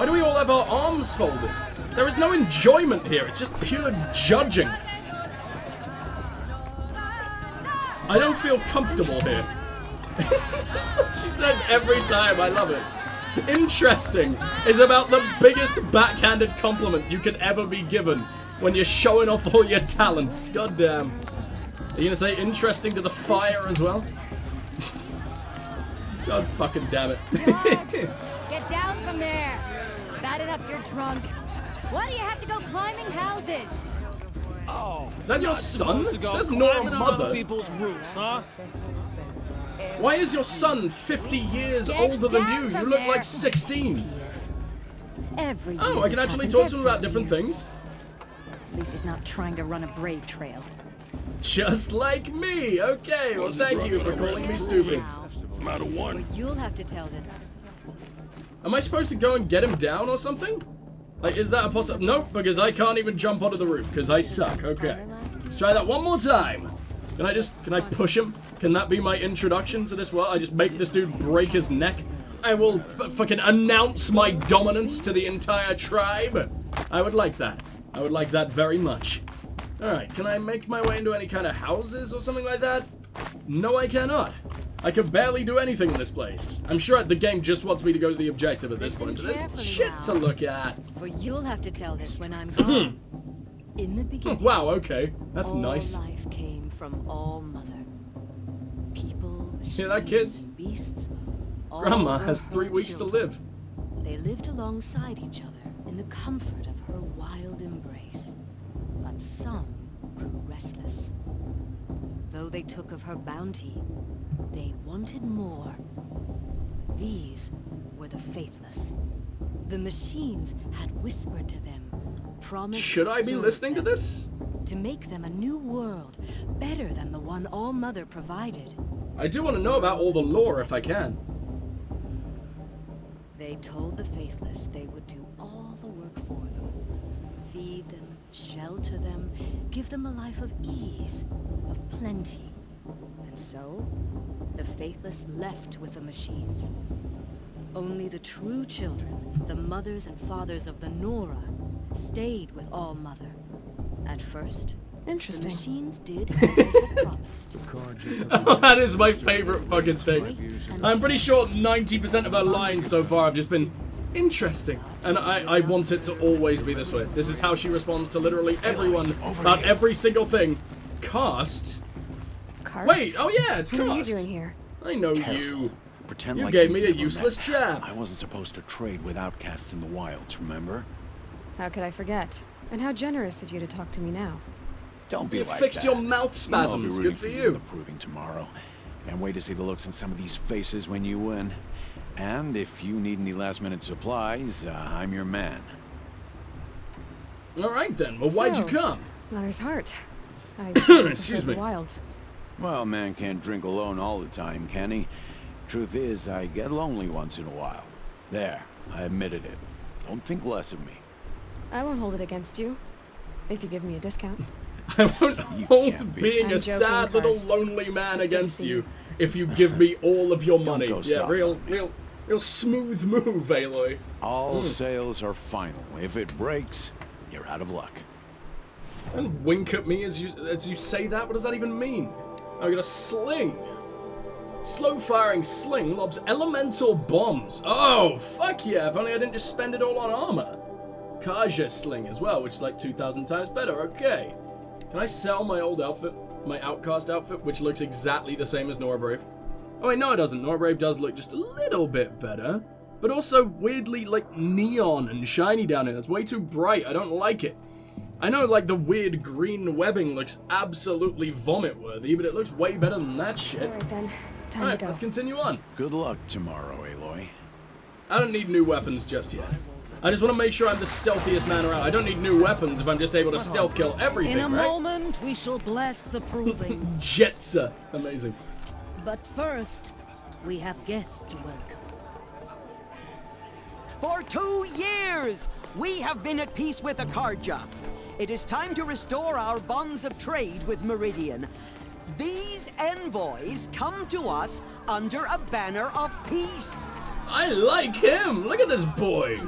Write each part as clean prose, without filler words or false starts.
Why do we all have our arms folded? There is no enjoyment here. It's just pure judging. I don't feel comfortable here. That's what she says every time. I love it. Interesting is about the biggest backhanded compliment you could ever be given when you're showing off all your talents. God damn. Are you gonna say interesting to the fire as well? God fucking damn it. Get down from there. Bat it up, you're drunk. Why do you have to go climbing houses? Oh, is that your son? It says nor mother. People's roofs, huh? Why is your son 50 years older than you? You look like 16. Oh, I can actually talk to him about different things. At least he's not trying to run a brave trail. Just like me. Okay, well thank you for calling me stupid. I'm out of one. You'll have to tell them. Am I supposed to go and get him down or something? Like, is that a possible? Nope, because I can't even jump onto the roof because I suck. Okay, let's try that one more time. Can I push him? Can that be my introduction to this world? I just make this dude break his neck? I will fucking announce my dominance to the entire tribe? I would like that. I would like that very much. Alright, can I make my way into any kind of houses or something like that? No, I cannot. I can barely do anything in this place. I'm sure the game just wants me to go to the objective at this point, but there's shit to look at. For you'll have to tell this when I'm gone. In the beginning, wow, okay. That's nice. All life came from All Mother. People, Hear that, kids? beasts, Grandma has 3 weeks to live. They lived alongside each other in the comfort of her wild embrace. But some grew restless. Though they took of her bounty, they wanted more. These were the faithless. The machines had whispered to them, promised. Should I be listening to this? To make them a new world, better than the one All Mother provided. I do want to know about all the lore if I can. They told the faithless they would do all the work for them. Feed them, shelter them, give them a life of ease, of plenty. And so, the faithless left with the machines. Only the true children, the mothers and fathers of the Nora, stayed with All Mother. At first, interesting. The machines did as they had promised. Oh, that is my favorite fucking thing. I'm pretty sure 90% of her lines so far have just been interesting. And I want it to always be this way. This is how she responds to literally everyone about every single thing. Cast? Karst? Wait, oh yeah, it's Cast. What are you doing here? I know Careful. you. Pretend You like gave me a never useless met. jab. I wasn't supposed to trade with outcasts in the wilds, remember? How could I forget? And how generous of you to talk to me now. Don't be You like fixed that. your mouth I'll be spasms. rooting Good for in you. the proving tomorrow. Can't wait to see the looks on some of these faces when you win. And if you need any last-minute supplies, I'm your man. All right then. Well, why'd you So, come? Mother's heart. I Excuse me. The wilds. Well, man can't drink alone all the time, can he? Truth is, I get lonely once in a while. There, I admitted it. Don't think less of me. I won't hold it against you. If you give me a discount. I won't hold being I'm a joking, sad little Karst. lonely man It's good to against see you you. if you give me all of your money. go Yeah, soft real on me. smooth move, Aloy. All sales are final. If it breaks, you're out of luck. And wink at me as you say that. What does that even mean? I got a sling. Slow-firing sling lobs elemental bombs. Oh, fuck yeah. If only I didn't just spend it all on armor. Kaja sling as well, which is like 2,000 times better. Okay. Can I sell my old outfit? My outcast outfit, which looks exactly the same as Nora Brave? Oh, wait, no, it doesn't. Nora Brave does look just a little bit better. But also weirdly, like, neon and shiny down here. It's way too bright. I don't like it. I know, like, the weird green webbing looks absolutely vomit-worthy, but it looks way better than that shit. Alright then. Time Alright, to go. let's continue on. Good luck tomorrow, Aloy. I don't need new weapons just yet. I just want to make sure I'm the stealthiest man around. I don't need new weapons if I'm just able to stealth kill everything, In a right? moment, we shall bless the proving. Jetsa. Amazing. But first, we have guests to welcome. For 2 years, we have been at peace with Akarja. It is time to restore our bonds of trade with Meridian. These envoys come to us under a banner of peace. I like him. Look at this boy.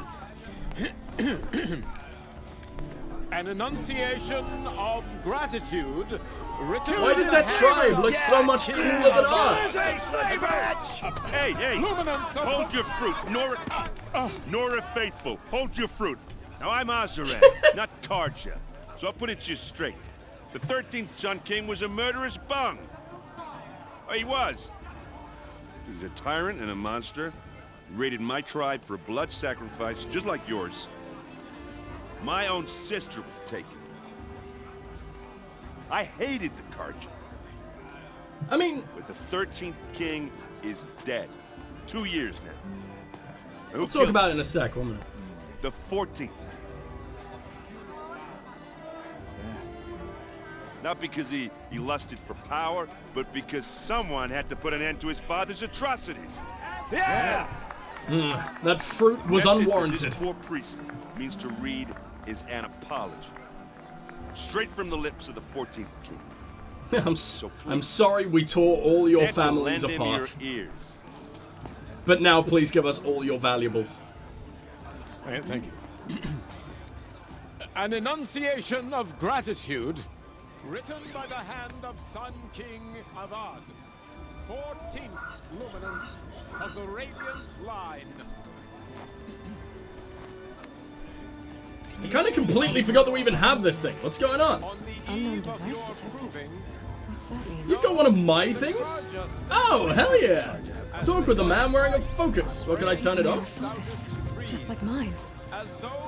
An enunciation of gratitude written. Why does that tribe look so much cooler than ours? Hey, hold your fruit. Nora Faithful, hold your fruit. Now I'm Azaran, not Karja. So I'll put it to you straight. The 13th Sun King was a murderous bung. Oh, he was. He was a tyrant and a monster. He raided my tribe for a blood sacrifice, just like yours. My own sister was taken. I hated the Karja. I mean... But the 13th King is dead. 2 years now. We'll talk about it in a sec, won't we? The 14th. Not because he lusted for power, but because someone had to put an end to his father's atrocities. Yeah! That fruit was unwarranted. This poor priest means to read is an apology. Straight from the lips of the 14th king. I'm sorry we tore all your families apart. But now please give us all your valuables. Thank you. An enunciation of gratitude written by the hand of Sun King Avad, 14th luminance of the Radiant Line. I kind of completely forgot that we even have this thing. What's going on? Unknown device detected. What's that mean? You got one of my things? Oh, hell yeah! Talk with a man wearing a focus. Well, can I turn it off? Focus. Just like mine.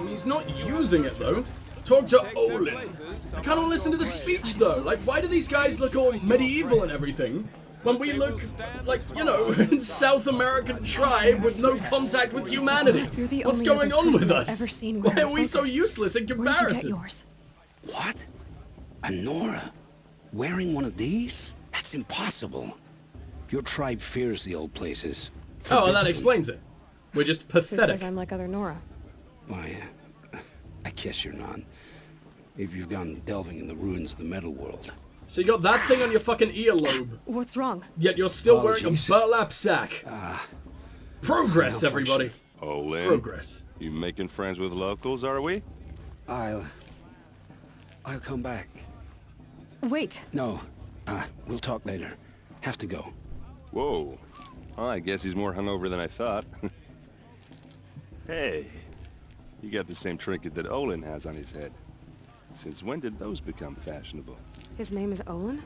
He's not using it, though. Talk to Olin. I can't listen to the speech, though. Like, why do these guys look all medieval and everything, when we look like, you know, South American tribe with no contact with humanity? You're the What's only going other on with person I've us? ever seen Why wear are we so focus. useless in Where did you get comparison? yours? What? A Nora? Wearing one of these? That's impossible. Your tribe fears the old places. Oh, well, that Forbids them. explains it. We're just Who pathetic. says I'm like other Nora? Why, I guess you're not. If you've gone delving in the ruins of the metal world. So you got that thing on your fucking earlobe, What's wrong? yet you're still wearing a Apologies. burlap sack. Progress, malfunction. everybody. Oh, Lynn, Progress. you making friends with locals, are we? I'll come back. Wait. No, we'll talk later. Have to go. Whoa. Well, I guess he's more hungover than I thought. Hey, you got the same trinket that Olin has on his head. Since when did those become fashionable? His name is Olin?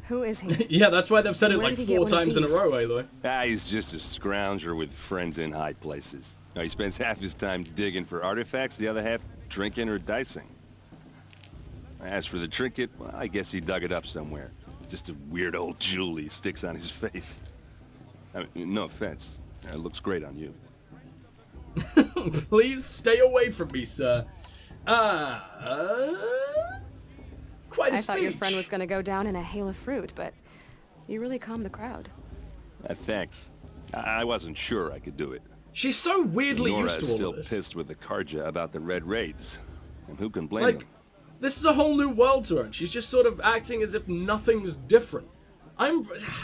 Who is he? Yeah, that's why they've said it Where like did he get 4 one of times in a these? row, Aloy. He's just a scrounger with friends in high places. Now, he spends half his time digging for artifacts, the other half drinking or dicing. As for the trinket, well, I guess he dug it up somewhere. Just a weird old jewel he sticks on his face. I mean, no offense. It looks great on you. Please stay away from me, sir. Quite a I speech. thought your friend was gonna go down in a hail of fruit, but you really calmed the crowd. Thanks. I wasn't sure I could do it. She's so weirdly Nora used is to all still of this. pissed with the Karja about the Red Raids. And who can blame Like, them? this is a whole new world to her, and she's just sort of acting as if nothing's different.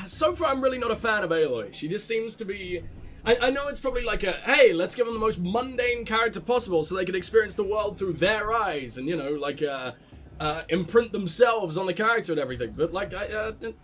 So far, I'm really not a fan of Aloy. She just seems to be... I know it's probably like a, hey, let's give them the most mundane character possible so they can experience the world through their eyes and, you know, like, imprint themselves on the character and everything. But, like,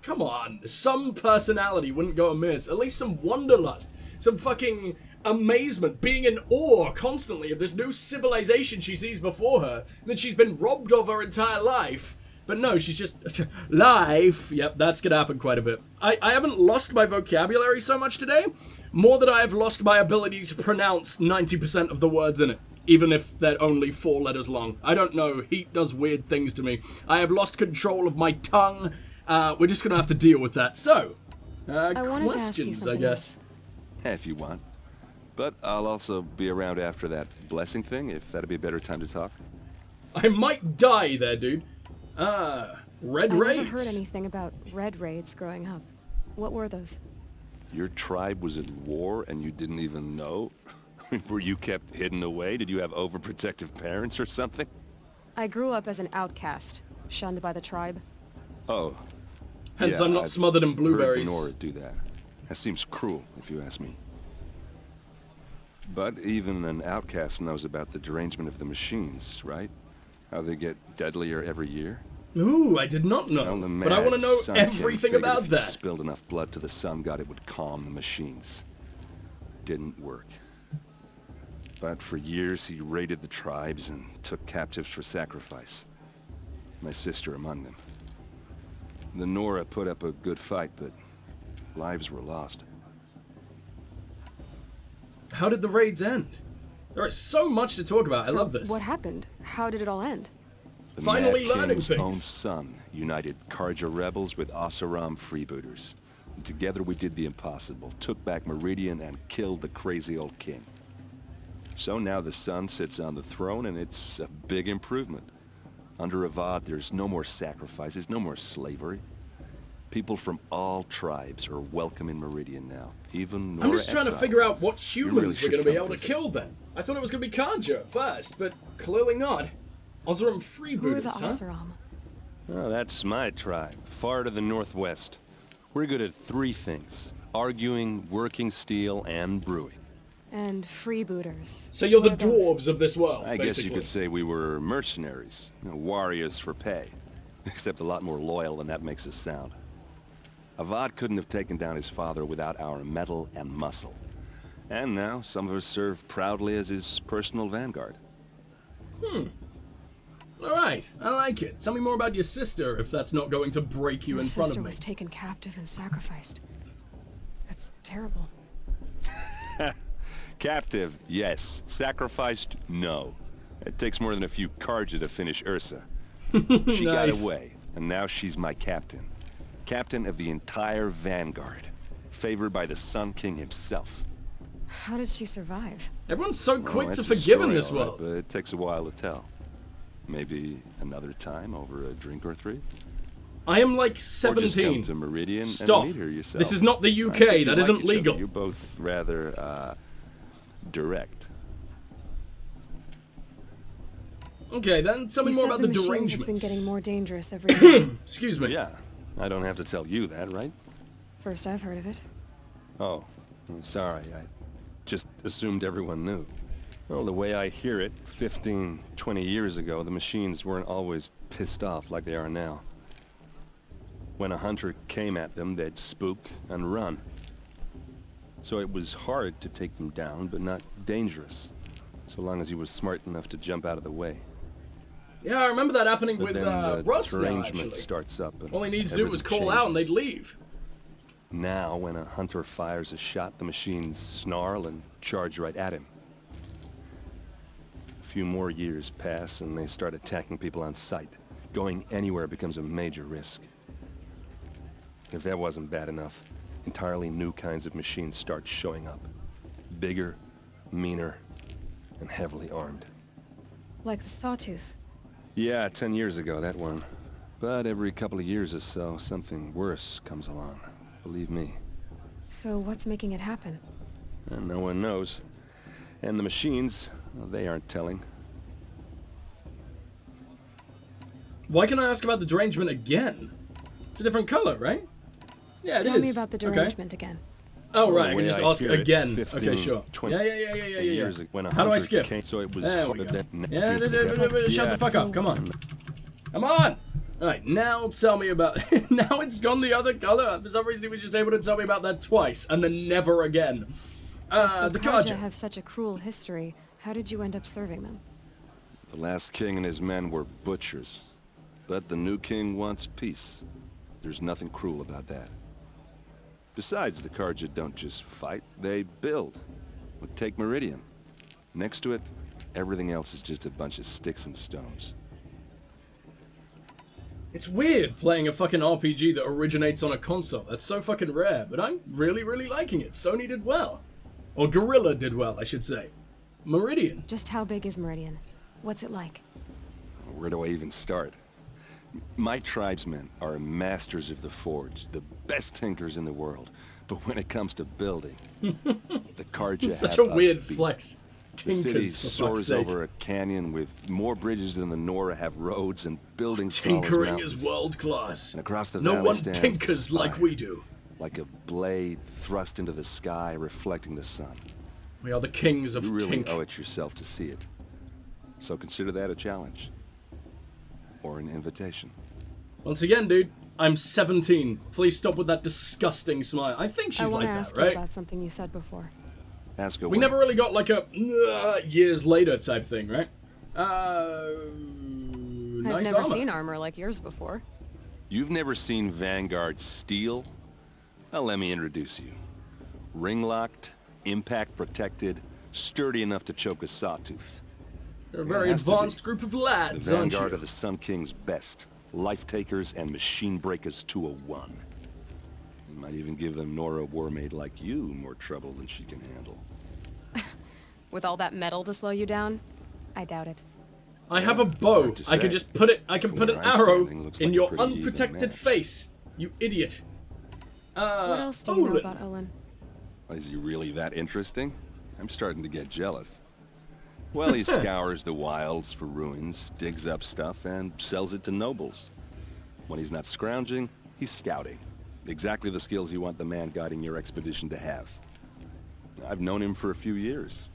come on. Some personality wouldn't go amiss. At least some wanderlust. Some fucking amazement. Being in awe constantly of this new civilization she sees before her that she's been robbed of her entire life. But no, she's just... life! Yep, that's gonna happen quite a bit. I haven't lost my vocabulary so much today. More than I have lost my ability to pronounce 90% of the words in it. Even if they're only 4 letters long. I don't know, heat does weird things to me. I have lost control of my tongue. We're just gonna have to deal with that. So, I wanted to ask you questions, I something guess. If you want. But I'll also be around after that blessing thing, if that'd be a better time to talk. I might die there, dude. Red I Raids. never heard anything about red raids growing up. What were those? Your tribe was at war and you didn't even know? Were you kept hidden away? Did you have overprotective parents or something? I grew up as an outcast, shunned by the tribe. Oh. Hence, yeah, I'm not I've smothered in heard blueberries. Nora do that. That seems cruel, if you ask me. But even an outcast knows about the derangement of the machines, right? How they get deadlier every year. Ooh, I did not know. Well, the but I want to know Sun King everything figured about if that. he spilled enough blood to the sun god, it would calm the machines. Didn't work. But for years he raided the tribes and took captives for sacrifice. My sister among them. The Nora put up a good fight, but lives were lost. How did the raids end? There is so much to talk about. I love this. What happened? How did it all end? The Finally Mad learning King's own things. son united Karja rebels with Oseram freebooters. And together we did the impossible, took back Meridian and killed the crazy old king. So now the son sits on the throne and it's a big improvement. Under Avad, there's no more sacrifices, no more slavery. People from all tribes are welcome in Meridian now, even Nora I'm just trying to exiles. figure out what You humans really we're going to should be come able to visit. kill then. I thought it was going to be Karja at first, but clearly not. Oseram Who are freebooters, the huh? Oseram? Oh, that's my tribe, far to the northwest. We're good at three things: arguing, working steel, and brewing. And freebooters. So you're the What are those? dwarves of this world, I basically. guess you could say we were mercenaries, warriors for pay. Except a lot more loyal than that makes us sound. Avad couldn't have taken down his father without our metal and muscle. And now some of us serve proudly as his personal vanguard. Alright, I like it. Tell me more about your sister, if that's not going to break you Your in front of sister me. was taken captive and sacrificed. That's terrible. Captive, yes. Sacrificed, no. It takes more than a few Karja to finish Ursa. She got Nice. away, and now she's my captain. Captain of the entire vanguard. Favored by the Sun King himself. How did she survive? Everyone's so Well, quick to that's a forgive in story, this all right, world. but it takes a while to tell. Maybe another time over a drink or three? I am like Or just 17. come to Meridian Stop. and meet her yourself. This is not the I UK. think you That like isn't each other. legal. You're both rather, direct. Okay, then tell me You more said about the the machines have been derangements. getting more dangerous every day. Excuse me. Yeah, I don't have to tell you that, right? First I've heard of it. Oh, I'm sorry. I just assumed everyone knew. Well, the way I hear it, 15, 20 years ago, the machines weren't always pissed off like they are now. When a hunter came at them, they'd spook and run. So it was hard to take them down, but not dangerous, so long as he was smart enough to jump out of the way. Yeah, I remember that happening But with then the Russ now, derangement actually. starts up. And All he needs to do was everything call out and they'd changes. leave. Now, when a hunter fires a shot, the machines snarl and charge right at him. A few more years pass and they start attacking people on sight. Going anywhere becomes a major risk. If that wasn't bad enough, entirely new kinds of machines start showing up. Bigger, meaner, and heavily armed. Like the Sawtooth. Yeah, 10 years ago, that one. But every couple of years or so, something worse comes along. Believe me. So what's making it happen? And no one knows. And the machines, well, they aren't telling. Why can I ask about the derangement again? It's a different color, right? Yeah, it is. Tell me about the Okay. derangement again. Oh, Well, right, the I can way just I ask hear it, again. 15, Okay, sure. 20 Yeah. years ago, when a How do I hunter skip? came, so it was There we hard go. that- Yeah, shut the fuck up, come on. Come on! Alright, now tell me about... now it's gone the other color. For some reason he was just able to tell me about that twice, and then never again. If The the Karja Karja. have such a cruel history, how did you end up serving them? The last king and his men were butchers. But the new king wants peace. There's nothing cruel about that. Besides, the Karja don't just fight, they build. Well, take Meridian. Next to it, everything else is just a bunch of sticks and stones. It's weird playing a fucking RPG that originates on a console. That's so fucking rare, but I'm really, really liking it. Sony did well. Or Guerrilla did well, I should say. Meridian. Just how big is Meridian? What's it like? Where do I even start? My tribesmen are masters of the forge, the best tinkers in the world. But when it comes to building, the Karja It's such have a us weird beat. flex. The city Tinkers, for fuck's soars sake. over a canyon with more bridges than the Nora have roads and buildings tall as Tinkering mountains. is world class. And across the No valley one stands the tinkers like spire, we do. like a blade thrust into the sky reflecting the sun. We are the kings of You really Tink. owe it yourself to see it. So consider that a challenge. Or an invitation. Once again, dude, I'm 17. Please stop with that disgusting smile. I think she's like that, right? I want to ask you about something you said before. Ask away. We never really got like a years later type thing, right? I've Nice never armor. seen armor like yours before. You've never seen Vanguard steel? Well, let me introduce you. Ring-locked, impact-protected, sturdy enough to choke a sawtooth. You're a very has to advanced be. group of The lads, aren't Vanguard you? are the Sun King's best. Life-takers and machine breakers to a one. You might even give a Nora Warmaid like you more trouble than she can handle. With all that metal to slow you down? I doubt it. I have a bow. Hard to I could say. just put it. I can From put an where I'm arrow standing, looks in like a your pretty even unprotected match. face. You idiot. What else do you know Olin. about Olin? Is he really that interesting? I'm starting to get jealous. Well, he scours the wilds for ruins, digs up stuff, and sells it to nobles. When he's not scrounging, he's scouting. Exactly the skills you want the man guiding your expedition to have. I've known him for a few years.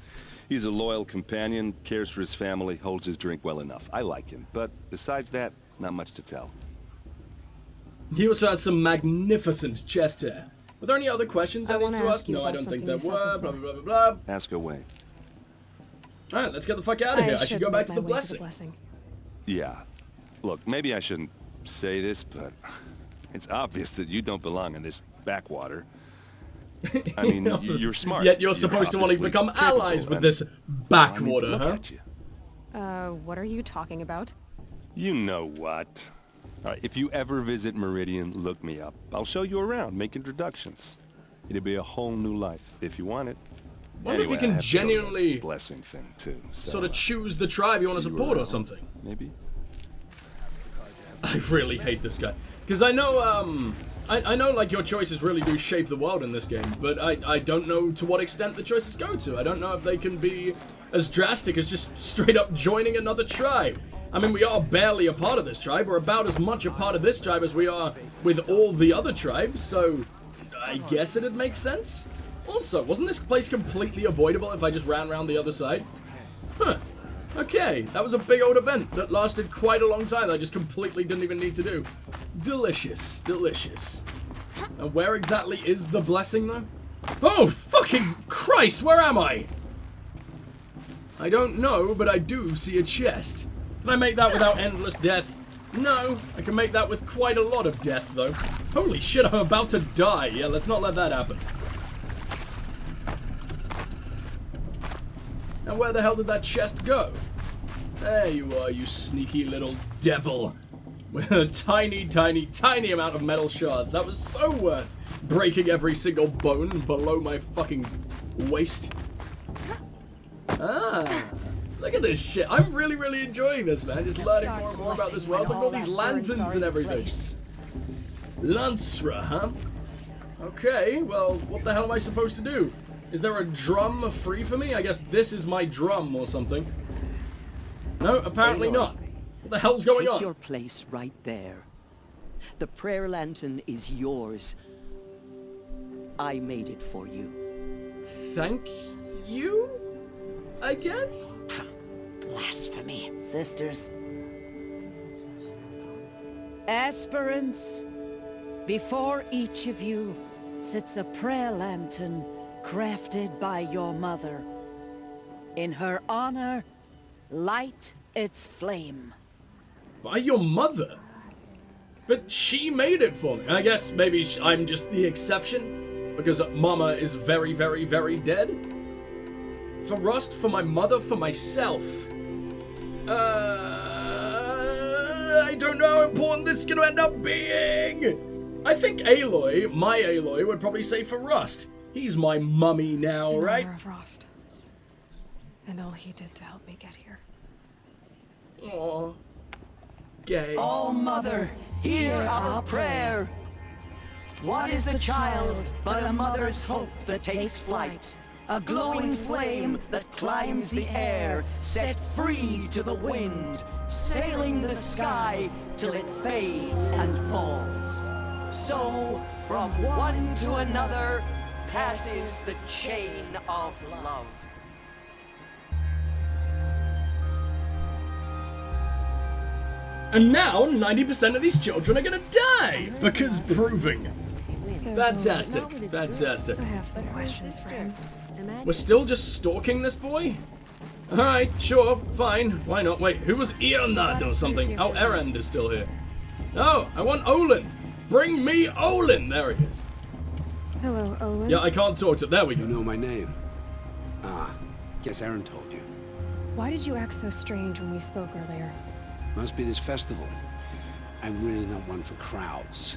He's a loyal companion, cares for his family, holds his drink well enough. I like him, but besides that, not much to tell. He also has some magnificent chest hair. Were there any other questions I need wanna to ask ask? you No, I about don't think something there you said were. Blah, before. blah, blah, blah, blah. Ask away. Alright, let's get the fuck out of here. I should go back to make the my way to blessing. Yeah. Look, maybe I shouldn't say this, but it's obvious that you don't belong in this backwater. I mean, you're smart. Yet you're supposed to want to obviously become capable, allies with and- this I mean, backwater, look huh? at you. What are you talking about? You know what? All right, if you ever visit Meridian, look me up. I'll show you around, make introductions. It'll be a whole new life, if you want it. Wonder if you Anyway, I can have to go to the genuinely blessing thing too. So, sort of choose the tribe you want to see you support or around. something. Maybe. I really hate this guy. Because I know, I know, like, your choices really do shape the world in this game, but I don't know to what extent the choices go to. I don't know if they can be as drastic as just straight up joining another tribe. I mean, we are barely a part of this tribe. We're about as much a part of this tribe as we are with all the other tribes, so I guess it'd make sense. Also, wasn't this place completely avoidable if I just ran around the other side? Huh. Okay, that was a big old event that lasted quite a long time that I just completely didn't even need to do. Delicious, delicious. And where exactly is the blessing, though? Oh, fucking Christ, where am I? I don't know, but I do see a chest. Can I make that without endless death? No, I can make that with quite a lot of death, though. Holy shit, I'm about to die. Yeah, let's not let that happen. And where the hell did that chest go? There you are, you sneaky little devil. With a tiny, tiny, tiny amount of metal shards. That was so worth breaking every single bone below my fucking waist. Ah, look at this shit. I'm really, really enjoying this, man. Just learning more and more about this world. Look at all these lanterns and everything. Lancera, huh? Okay, well, what the hell am I supposed to do? Is there a drum free for me? I guess this is my drum or something. No, apparently Aloy, not. What the hell's going Take on? your place right there. The prayer lantern is yours. I made it for you. Thank you? I guess? Blasphemy. Sisters. Aspirants, before each of you sits a prayer lantern crafted by your mother. In her honor, light its flame. By your mother? But she made it for me. I guess maybe I'm just the exception. Because Mama is very, very, very dead. For Rust, for my mother, for myself. I don't know how important this is going to end up being. I think Aloy, my Aloy, would probably say for Rust. He's my mummy now, In right? honor of Frost. And all he did to help me get here. Aw. Gay. All Mother, hear our prayer. What is the child but a mother's hope that takes flight? A glowing flame that climbs the air, set free to the wind, sailing the sky till it fades and falls. So, from one to another, passes the chain of love. And now 90% of these children are gonna die because proving. Fantastic, fantastic. I have some questions for him. We're still just stalking this boy? Alright, sure, fine. Why not? Wait, who was Ionad or something? Oh, Erend is still here. No, I want Olin. Bring me Olin. There he is. Hello, Olin. Yeah, I can't talk to. There we go. You know my name? Ah, guess Aaron told you. Why did you act so strange when we spoke earlier? Must be this festival. I'm really not one for crowds.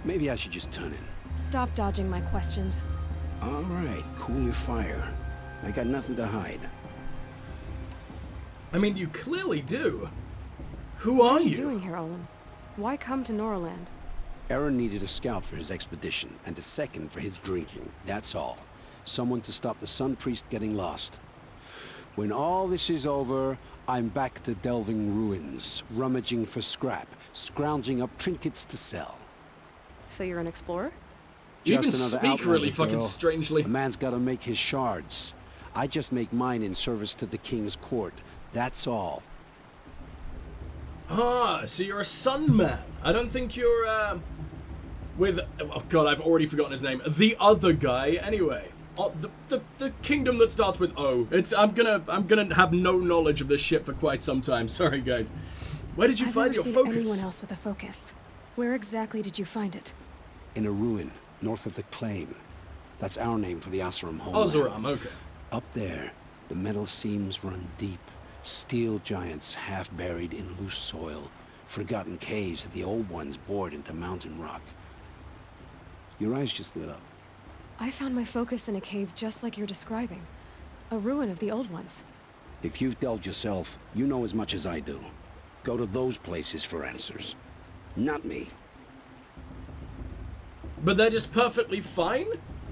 Maybe I should just turn in. Stop dodging my questions. All right, cool your fire. I got nothing to hide. I mean, you clearly do. Who are What are you you? doing here, Olin? Why come to Noraland? Aaron needed a scout for his expedition, and a second for his drinking. That's all. Someone to stop the Sun Priest getting lost. When all this is over, I'm back to delving ruins, rummaging for scrap, scrounging up trinkets to sell. So you're an explorer? You even Just another speak really outlander, fucking girl. strangely. A man's gotta make his shards. I just make mine in service to the king's court. That's all. Ah, so you're a sun man. I don't think you're, with, oh god, I've already forgotten his name. The other guy, anyway. Oh, the kingdom that starts with O. I'm gonna have no knowledge of this shit for quite some time. Sorry, guys. Where did you find your I've never seen focus? anyone else with a focus. Where exactly did you find it? In a ruin, north of the Acclaimed. That's our name for the Oseram homeland. Oseram, okay. Up there, the metal seams run deep. Steel giants half buried in loose soil. Forgotten caves that the old ones bored into mountain rock. Your eyes just lit up. I found my focus in a cave just like you're describing. A ruin of the old ones. If you've delved yourself, you know as much as I do. Go to those places for answers. Not me. But they're just perfectly fine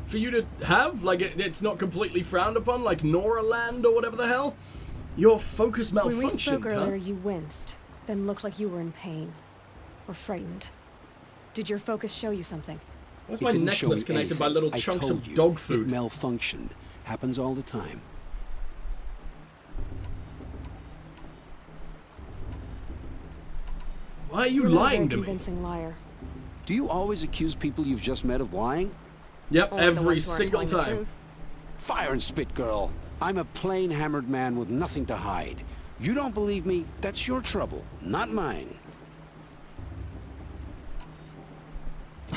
for you to have? Like, it's not completely frowned upon, like Noraland or whatever the hell? Your focus malfunctioned, When we spoke huh? earlier, you winced, then looked like you were in pain. Or frightened. Did your focus show you something? Why's It my didn't show necklace me connected by anything. little I chunks told of you, dog food? It malfunctioned. Happens all the time. Why are you You're not a lying very to me? convincing liar. Do you always accuse people you've just met of lying? Yep, Only the every ones who aren't single telling the time. truth. Fire and spit, girl. I'm a plain hammered man with nothing to hide. You don't believe me, that's your trouble, not mine.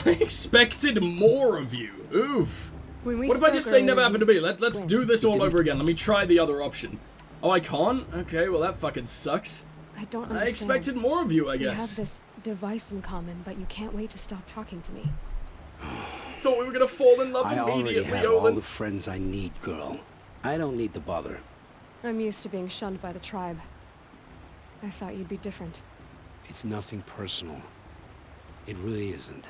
I expected more of you. Oof. When we What if I spoke just say never earlier, happened to you me? Let's do winced. this all over again. Let me try the other option. Oh, I can't? Okay, well that fucking sucks. I don't understand. I expected more of you, I We guess. have this device in common, but you can't wait to stop talking to me. Thought we were gonna fall in love I already immediately, have all Olin. the friends I need, girl. I don't need the bother. I'm used to being shunned by the tribe. I thought you'd be different. It's nothing personal. It really isn't.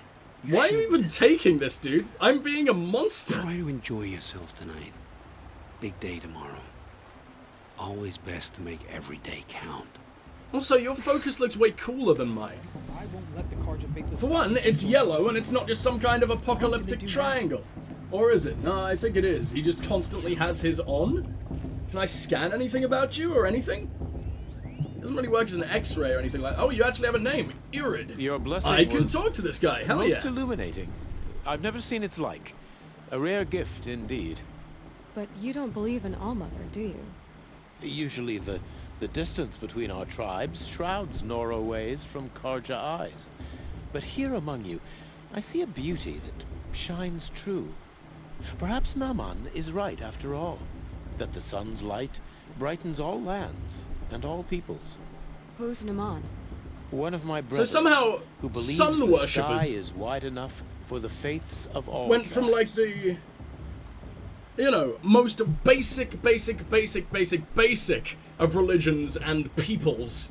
Why are you should even taking this, dude? I'm being a monster. Try to enjoy yourself tonight. Big day tomorrow. Always best to make every day count. Also, your focus looks way cooler than mine. For one, it's yellow and it's not just some kind of apocalyptic triangle. Or is it? No, I think it is. He just constantly has his on. Can I scan anything about you or anything? Doesn't really work as an X-ray or anything like. Oh, you actually have a name, Irid. Your blessing I can was talk to this guy. Hell most yeah. illuminating. I've never seen its like. A rare gift indeed. But you don't believe in Allmother, do you? Usually the distance between our tribes shrouds Nora ways from Karja eyes. But here among you, I see a beauty that shines true. Perhaps Naman is right after all, that the sun's light brightens all lands and all peoples. Who's Naman? One of my brothers, somehow who believes sun the worshippers sky is wide enough for the faiths of all went from like tribes. the, you know, most basic of religions and peoples.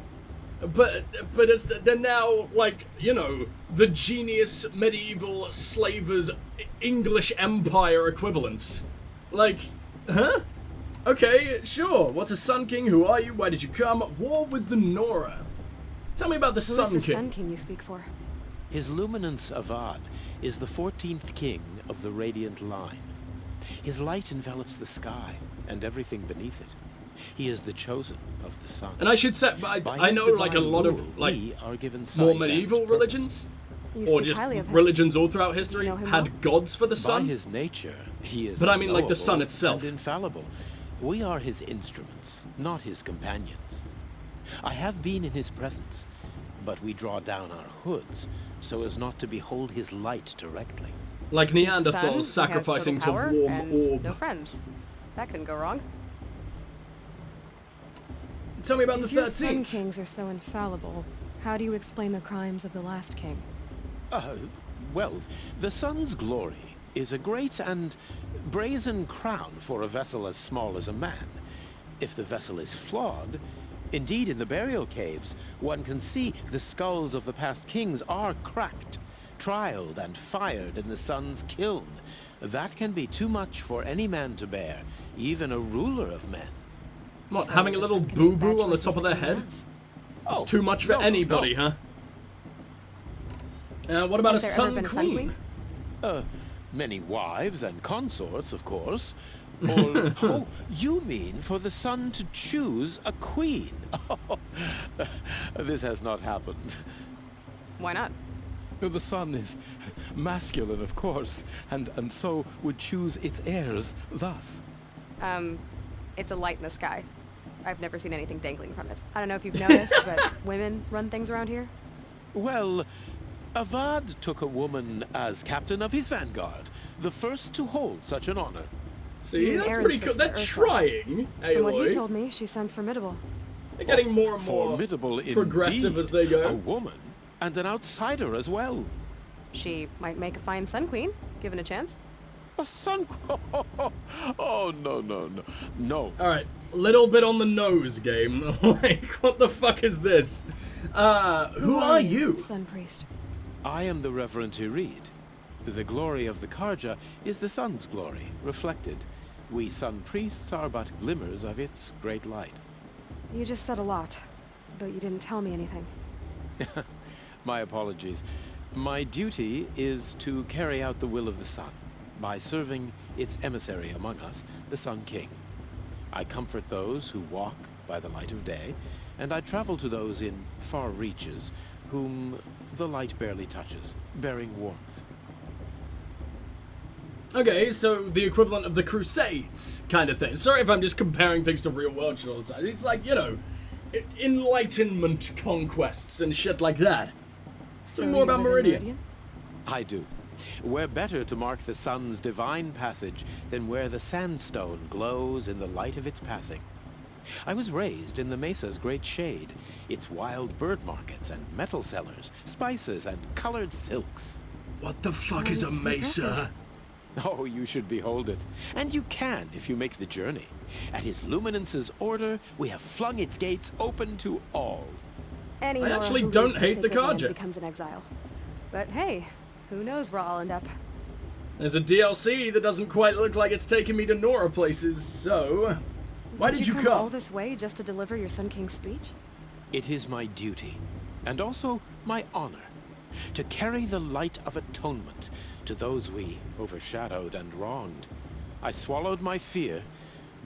But they're now, like, you know, the genius medieval slavers English Empire equivalents. Like, huh? Okay, sure. What's a Sun King? Who are you? Why did you come? War with the Nora. Tell me about the Who Sun is the King. Sun King you speak for? His luminance Avad is the 14th king of the Radiant Line. His light envelops the sky and everything beneath it. He is the chosen of the sun. And I should say, I know like a lot of like more medieval religions, or just religions all throughout history had gods for the sun. By his nature, he is. But I mean like the sun itself. And infallible. We are his instruments, not his companions. I have been in his presence, but we draw down our hoods so as not to behold his light directly. Like Neanderthals sacrificing to warm orb. No friends. That couldn't go wrong. Tell me about the 13th. If your Sun Kings are so infallible, how do you explain the crimes of the last king? Well, the sun's glory is a great and brazen crown for a vessel as small as a man. If the vessel is flawed, indeed in the burial caves, one can see the skulls of the past kings are cracked, trialed and fired in the sun's kiln. That can be too much for any man to bear, even a ruler of men. What, having a little boo-boo on the top of their head? It's too much for anybody, huh? What about a sun queen? Many wives and consorts, of course. Or, oh, you mean for the sun to choose a queen? This has not happened. Why not? The sun is masculine, of course, and so would choose its heirs thus. It's a light in the sky. I've never seen anything dangling from it. I don't know if you've noticed, but women run things around here. Well, Avad took a woman as captain of his vanguard, the first to hold such an honor. See, that's pretty cool. They're trying, Aloy. From what he told me, she sounds formidable. They're getting more and more formidable progressive as they go. A woman, and an outsider as well. She might make a fine Sun Queen, given a chance. A sun? Oh, no. Alright, little bit on the nose game. Like, what the fuck is this? Who are you? Sun Priest. I am the Reverend Irid. The glory of the Karja is the sun's glory, reflected. We Sun Priests are but glimmers of its great light. You just said a lot, but you didn't tell me anything. My apologies. My duty is to carry out the will of the sun, by serving its emissary among us, the Sun King. I comfort those who walk by the light of day, and I travel to those in far reaches, whom the light barely touches, bearing warmth. Okay, so the equivalent of the Crusades kind of thing. Sorry if I'm just comparing things to real world shit all the time. It's like, you know, Enlightenment conquests and shit like that. So more about Meridian. I do. Where better to mark the sun's divine passage than where the sandstone glows in the light of its passing. I was raised in the mesa's great shade, its wild bird markets and metal cellars, spices and colored silks. What the fuck is a mesa? Oh, you should behold it. And you can if you make the journey. At his luminance's order, we have flung its gates open to all. I actually don't hate the Karja. Becomes an exile. But hey, who knows where I'll end up. There's a DLC that doesn't quite look like it's taking me to Nora places, so... Why did you come all this way just to deliver your Sun King's speech? It is my duty, and also my honor, to carry the light of atonement to those we overshadowed and wronged. I swallowed my fear,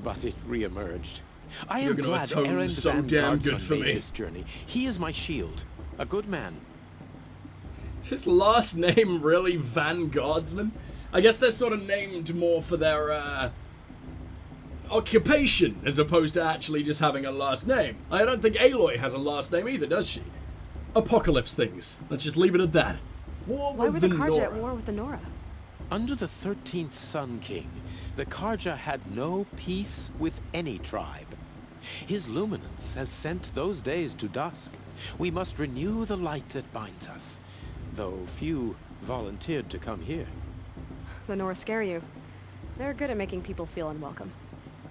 but it re-emerged. I am glad Aaron so Van damn good Guardsman for made me. this journey. He is my shield, a good man. Is his last name really Van Guardsman? I guess they're sort of named more for their, occupation, as opposed to actually just having a last name. I don't think Aloy has a last name either, does she? Apocalypse things. Let's just leave it at that. Why were the Karja at war with the Nora? Under the 13th Sun King, the Karja had no peace with any tribe. His luminance has sent those days to dusk. We must renew the light that binds us, though few volunteered to come here. The Nora scare you. They're good at making people feel unwelcome.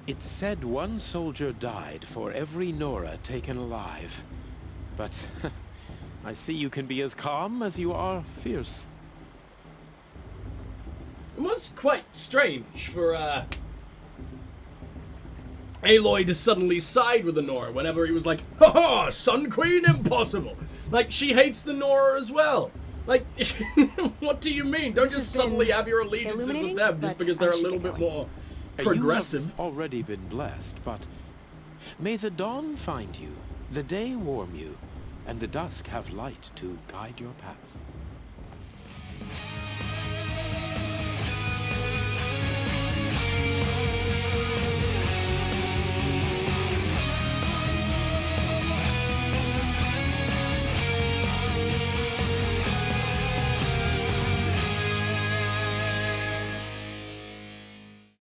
It's said one soldier died for every Nora taken alive. But I see you can be as calm as you are fierce. It was quite strange for, Aloy to suddenly side with the Nora whenever he was like, "Ha ha, Sun Queen, impossible!" Like, she hates the Nora as well. Like, what do you mean? Don't just suddenly have your allegiances with them just because they're a little bit more progressive. You have already been blessed, but may the dawn find you, the day warm you, and the dusk have light to guide your path.